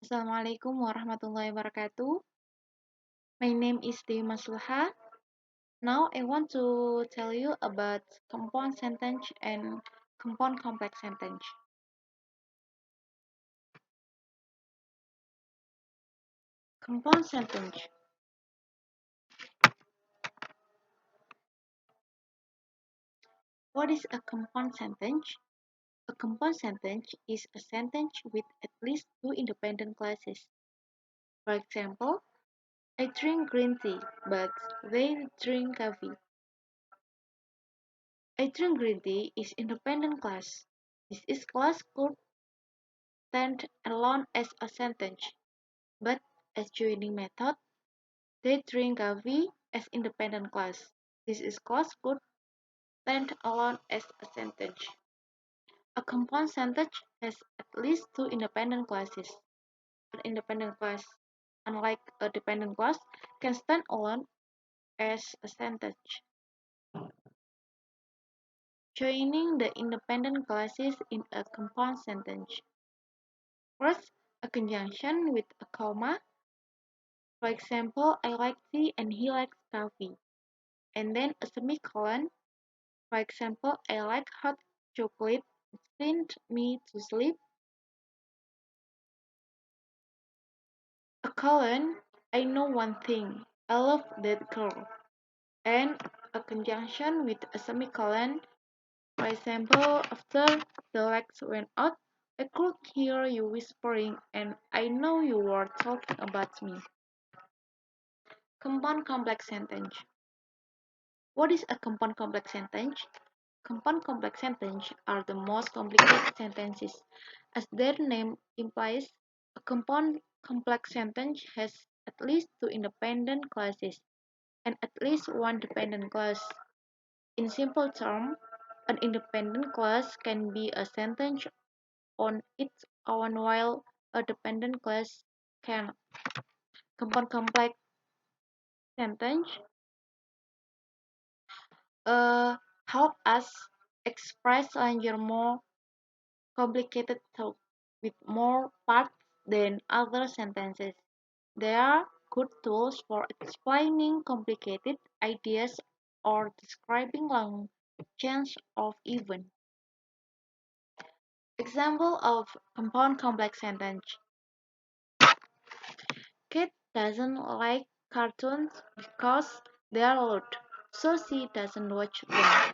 Assalamualaikum warahmatullahi wabarakatuh. My name is Dewi Masluha. Now I want to tell you about compound sentence and compound complex sentence. Compound sentence. What is a compound sentence? A compound sentence is a sentence with at least two independent clauses. For example, I drink green tea, but they drink coffee. I drink green tea is independent clause. This is clause could stand alone as a sentence, but as joining method, they drink coffee as independent clause. This is clause could stand alone as a sentence. A compound sentence has at least two independent clauses. An independent clause, unlike a dependent clause, can stand alone as a sentence. Joining the independent clauses in a compound sentence. First, a conjunction with a comma. For example, I like tea and he likes coffee. And then a semicolon. For example, I like hot chocolate. It sent me to sleep. A colon. I know one thing. I love that girl. And a conjunction with a semicolon. For example, after the lights went out, I could hear you whispering and I know you were talking about me. Compound complex sentence. What is a compound complex sentence? Compound complex sentences are the most complicated sentences. As their name implies, a compound complex sentence has at least two independent clauses and at least one dependent clause. In simple terms, an independent clause can be a sentence on its own while a dependent clause cannot. Compound complex sentence help us express longer, more complicated thought with more parts than other sentences. They are good tools for explaining complicated ideas or describing long chains of events. Example of compound complex sentence. Kate doesn't like cartoons because they are loud, so she doesn't watch them.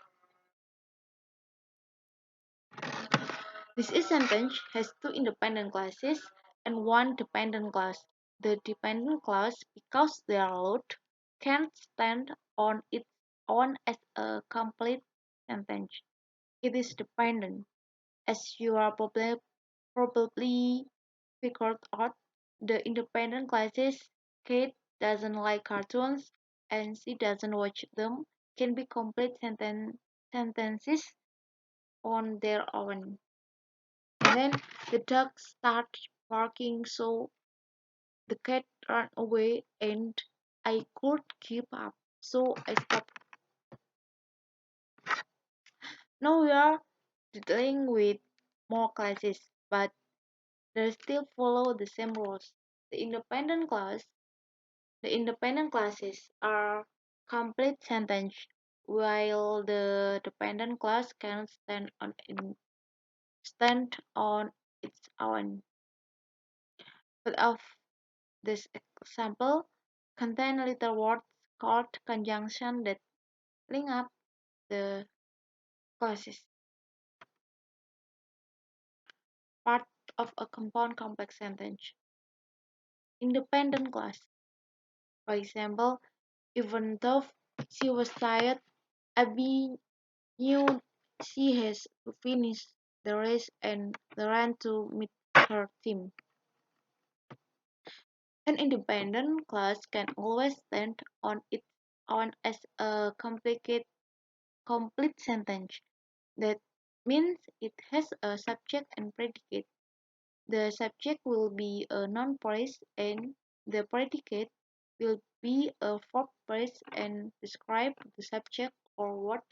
This sentence has two independent clauses and one dependent clause. The dependent clause, because they are loud, can't stand on its own as a complete sentence. It is dependent. As you are probably figured out, the independent clauses Kate doesn't like cartoons and she doesn't watch them can be complete sentences on their own. And then the dog starts barking, so the cat ran away, and I could keep up, so I stopped. Now we are dealing with more classes, but they still follow the same rules. The independent class, the independent classes are complete sentence, while the dependent class can stand on its own. But of this example contain little words called conjunction that link up the clauses. Part of a compound complex sentence. Independent clause. For example, even though she was tired, Abby knew she has to finish the race and ran to meet her team. An independent clause can always stand on its own as a complete sentence. That means it has a subject and predicate. The subject will be a noun phrase and the predicate will be a verb phrase and describe the subject or what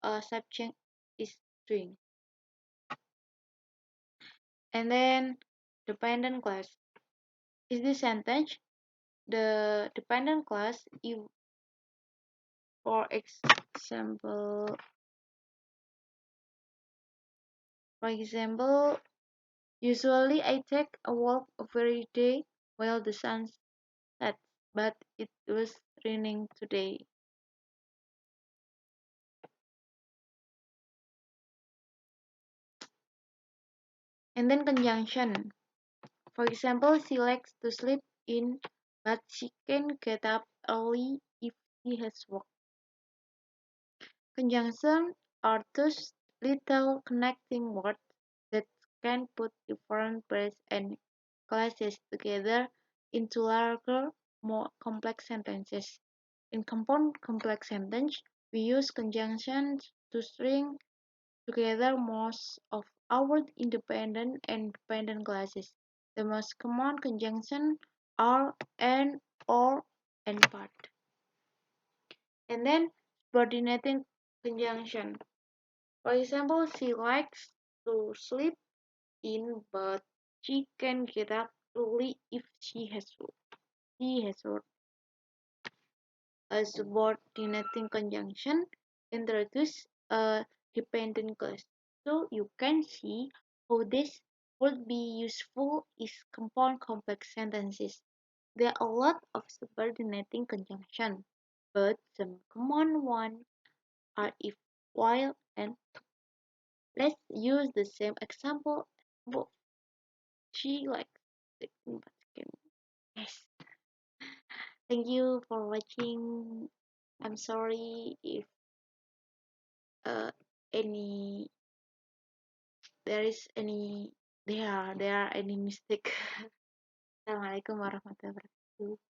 a subject is doing. And then dependent clause. Is this sentence the dependent clause if, for example, for example, usually I take a walk every day while the sun sets, but it was raining today. And then conjunction. For example, she likes to sleep in, but she can get up early if she has work. Conjunctions are those little connecting words that can put different phrases and clauses together into larger, more complex sentences. In compound complex sentence, we use conjunctions to string together most of our independent and dependent clauses. The most common conjunctions are and, or, and but. And then subordinating conjunction. For example, she likes to sleep in, but she can get up early if She has work. A subordinating conjunction introduces a dependent clause. So you can see how this would be useful in compound complex sentences. There are a lot of subordinating conjunctions, but some common ones are if, while, and. Let's use the same example. Both. She likes the Vatican. Yes. Thank you for watching. I'm sorry if uh, any there is any there are any mistake. Assalamualaikum warahmatullahi wabarakatuh.